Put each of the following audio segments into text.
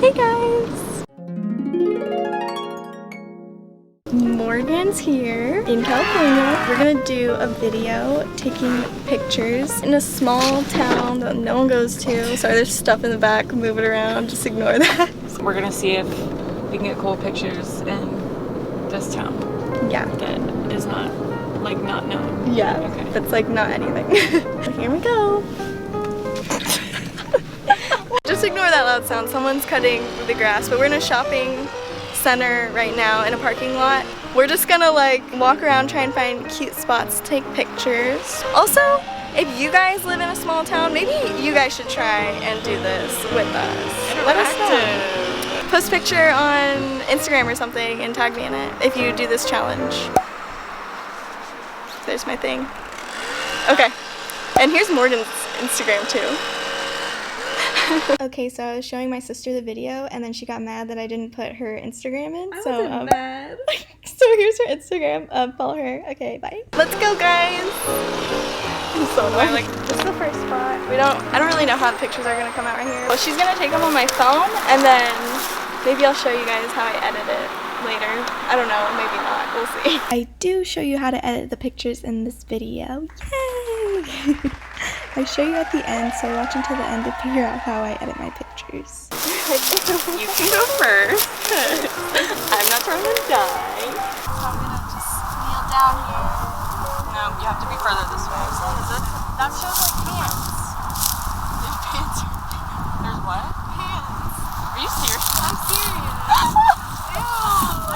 Hey guys! Morgan's here in California. We're gonna do a video taking pictures in a small town that no one goes to. Sorry, there's stuff in the back moving around, just ignore that. So we're gonna see if we can get cool pictures in this town. Yeah. That is not, like, not known. Yeah, Okay. that's like not anything. Here we go. Just ignore that loud sound. Someone's cutting the grass, but we're in a shopping center right now in a parking lot. We're just gonna like walk around, try and find cute spots to take pictures. Also, if you guys live in a small town, maybe you guys should try and do this with us. Let us know. Post a picture on Instagram or something and tag me in it if you do this challenge. There's my thing. Okay, and here's Morgan's Instagram too. Okay, so I was showing my sister the video and then she got mad that I didn't put her Instagram in. I wasn't mad. So here's her Instagram. Follow her. Okay, bye. Let's go, guys. I'm so annoying. This is the first spot. I don't really know how the pictures are gonna come out right here. Well, she's gonna take them on my phone and then maybe I'll show you guys how I edit it later. I don't know, maybe not. We'll see. I do show you how to edit the pictures in this video. Yay! I show you at the end, so watch until the end to figure out how I edit my pictures. You can go first. I'm not trying to die. So I'm gonna just kneel down here. No, you have to be further this way. That shows like pants. There's pants. There's what? Pants. Are you serious? I'm serious. Ew.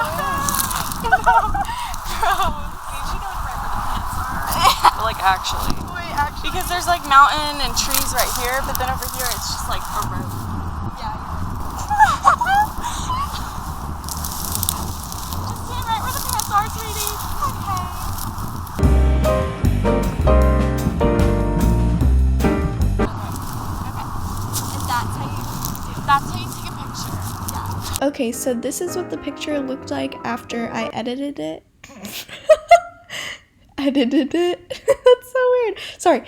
Gross. You should go right where the pants are. But like actually. Because there's like mountain and trees right here, but then over here it's just like a road. Yeah. Just stand right where the pants are, sweetie. Okay. That's how you take a picture. Yeah. Okay, so this is what the picture looked like after I edited it. That's so weird. Sorry.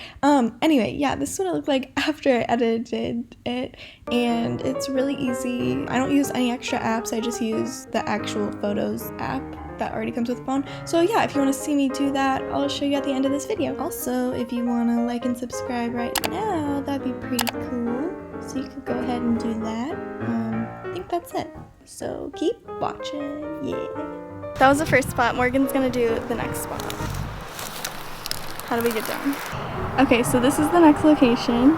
Anyway, yeah, this is what it looked like after I edited it, and it's really easy. I don't use any extra apps. I just use the actual Photos app that already comes with the phone. So yeah, if you want to see me do that, I'll show you at the end of this video. Also, if you want to like and subscribe right now, that'd be pretty cool. So you could go ahead and do that. I think that's it. So keep watching. Yeah. That was the first spot. Morgan's gonna do the next spot. How do we get down? Okay, so this is the next location.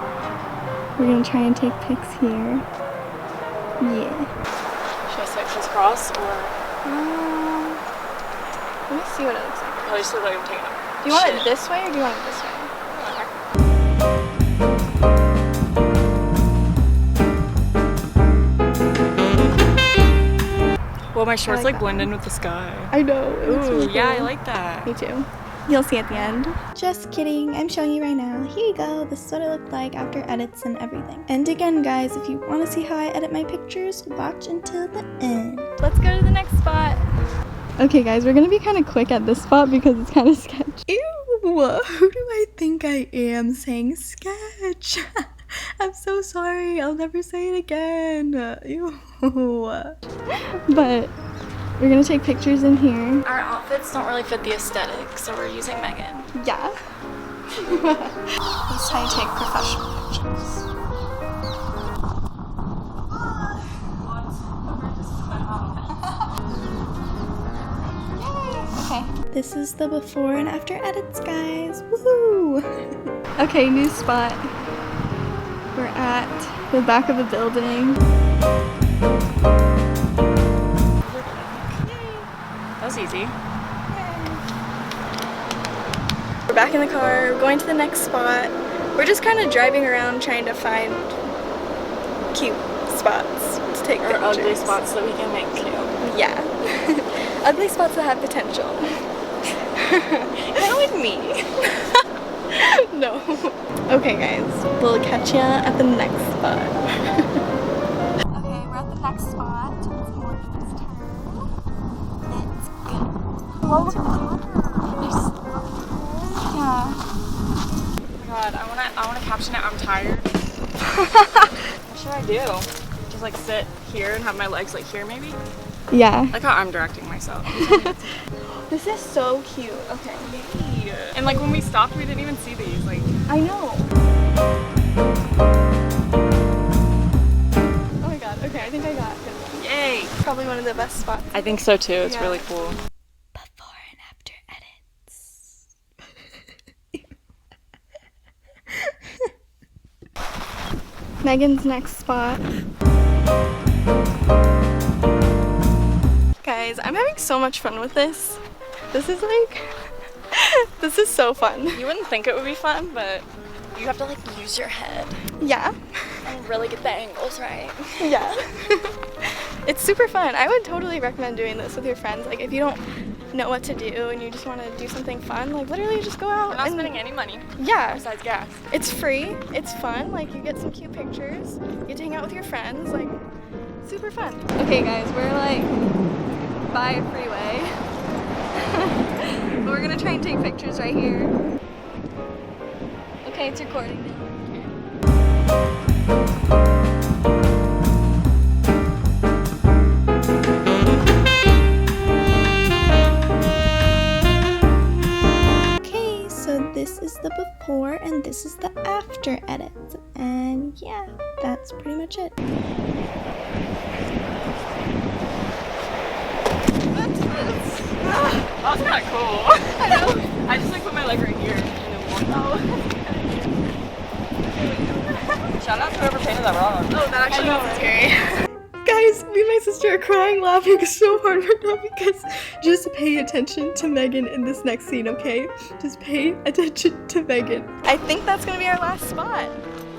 We're gonna try and take pics here. Yeah. Should I set crisscross or? Let me see what it looks like. Oh, you just look like I'm taking it. Do you want it this way or do you want it this way? Well, my shorts like like blend in with the sky. I know. It's really yeah, cool. I like that. Me too. You'll see at the end. Just kidding, I'm showing you right now. Here you go, this is what it looked like after edits and everything. And again guys, if you want to see how I edit my pictures, watch until the end. Let's go to the next spot. Okay guys, we're gonna be kind of quick at this spot because it's kind of sketch. Ew, who do I think I am saying sketch? I'm so sorry, I'll never say it again. Ew. But we're gonna take pictures in here. Our outfits don't really fit the aesthetic, so we're using Megan. Yeah. This is how you take professional pictures. Okay. This is the before and after edits, guys. Woohoo! Okay, new spot. We're at the back of the building. That was easy. We're back in the car, we're going to the next spot. We're just kind of driving around trying to find cute spots to take pictures. Or ugly spots that we can make cute. Yeah. Ugly spots that have potential. Kind of like me. No. Okay guys, we'll catch ya at the next spot. Okay, we're at the next spot. It's Morgan's turn. Let's go. Whoa, look at yeah. Oh my god, I wanna caption it, I'm tired. What should I do? just like sit here and have my legs like here maybe? Yeah. Like how I'm directing myself. This is so cute. Okay. And like when we stopped, we didn't even see these. Like I know. Oh my god. Okay, I think I got it. yay! Probably one of the best spots. I think so too. It's Yeah. really cool. Before and after edits. Megan's next spot. Guys, I'm having so much fun with this. This is like, this is so fun. You wouldn't think it would be fun, but you have to like use your head Yeah, and really get the angles right. yeah. It's super fun. I would totally recommend doing this with your friends. Like if you don't know what to do and you just want to do something fun, like literally just go out. We're not and spending any money yeah, besides gas. it's free, it's fun, like you get some cute pictures, you get to hang out with your friends, like super fun. Okay guys, we're like by a freeway. We're gonna try and take pictures right here. Okay, it's recording now. Okay, so this is the before and this is the after edit. And yeah, that's pretty much it. That was kind of cool. I know. I just like put my leg right here and then walked. Oh. Shout out to whoever painted that rock. Oh, that actually I know, was scary. Guys, me and my sister are crying, laughing so hard right now because just pay attention to Megan in this next scene, okay? Just pay attention to Megan. I think that's gonna be our last spot.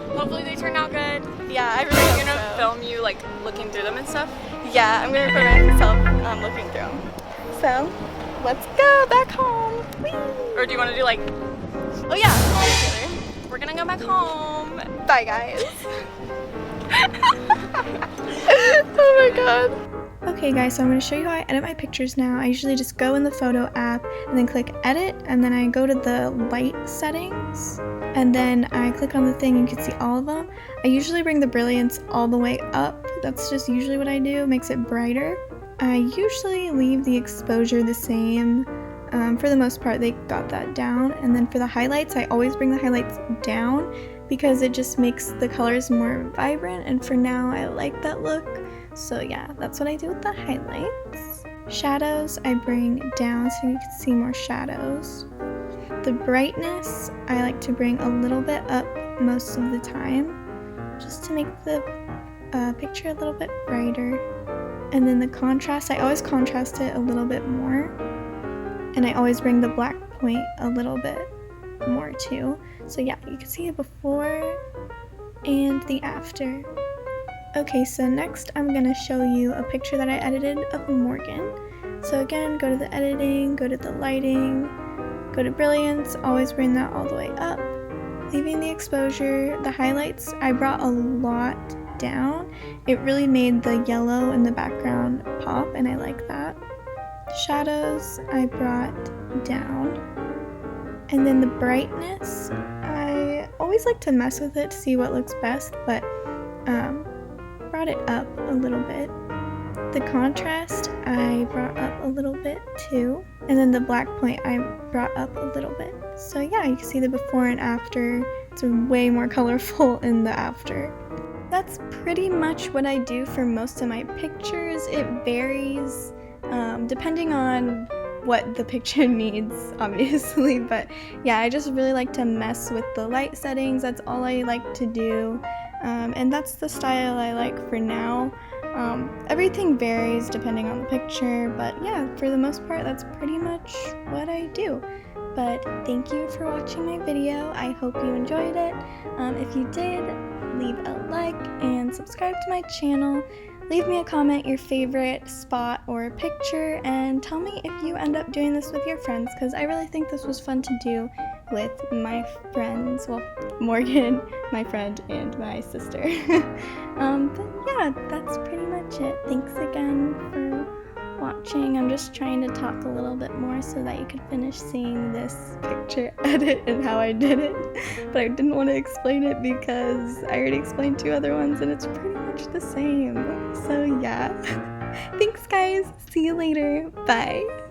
Hopefully they turn out good. Yeah, I really Are hope you gonna so. film you like looking through them and stuff? Yeah, I'm gonna record myself looking through them. So, let's go back home. Whee! Or do you want to do like, Oh yeah, all together. we're gonna go back home? Bye guys. Oh my god. Okay guys, so I'm going to show you how I edit my pictures now. I usually just go in the photo app and then click edit, and then I go to the light settings and then I click on the thing and you can see all of them. I usually bring the brilliance all the way up. That's just usually what I do. It makes it brighter. I usually leave the exposure the same. For the most part, they got that down. And then for the highlights, I always bring the highlights down because it just makes the colors more vibrant. And for now, I like that look. So yeah, that's what I do with the highlights. Shadows, I bring down so you can see more shadows. The brightness, I like to bring a little bit up most of the time, just to make the picture a little bit brighter. And then the contrast, I always contrast it a little bit more. And I always bring the black point a little bit more too. So yeah, you can see it before and the after. Okay, so next I'm gonna show you a picture that I edited of Morgan. So again, go to the editing, go to the lighting, go to brilliance, always bring that all the way up. Leaving the exposure, the highlights, I brought a lot down. It really made the yellow in the background pop, and I like that. Shadows, I brought down. And then the brightness, I always like to mess with it to see what looks best, but brought it up a little bit. The contrast, I brought up a little bit too. And then the black point, I brought up a little bit. So yeah, you can see the before and after. It's way more colorful in the after. That's pretty much what I do for most of my pictures. It varies depending on what the picture needs, obviously, but yeah, I just really like to mess with the light settings. That's all I like to do, and that's the style I like for now. Everything varies depending on the picture, but yeah, for the most part, that's pretty much what I do. But thank you for watching my video. I hope you enjoyed it. If you did, leave a like and subscribe to my channel. Leave me a comment, your favorite spot or picture, and tell me if you end up doing this with your friends, because I really think this was fun to do with my friends. Well, Morgan, my friend, and my sister. But yeah, that's pretty much it. Thanks again for watching. I'm just trying to talk a little bit more so that you could finish seeing this picture edit and how I did it. But I didn't want to explain it because I already explained 2 other ones and it's pretty much the same. So yeah. Thanks guys. See you later. Bye.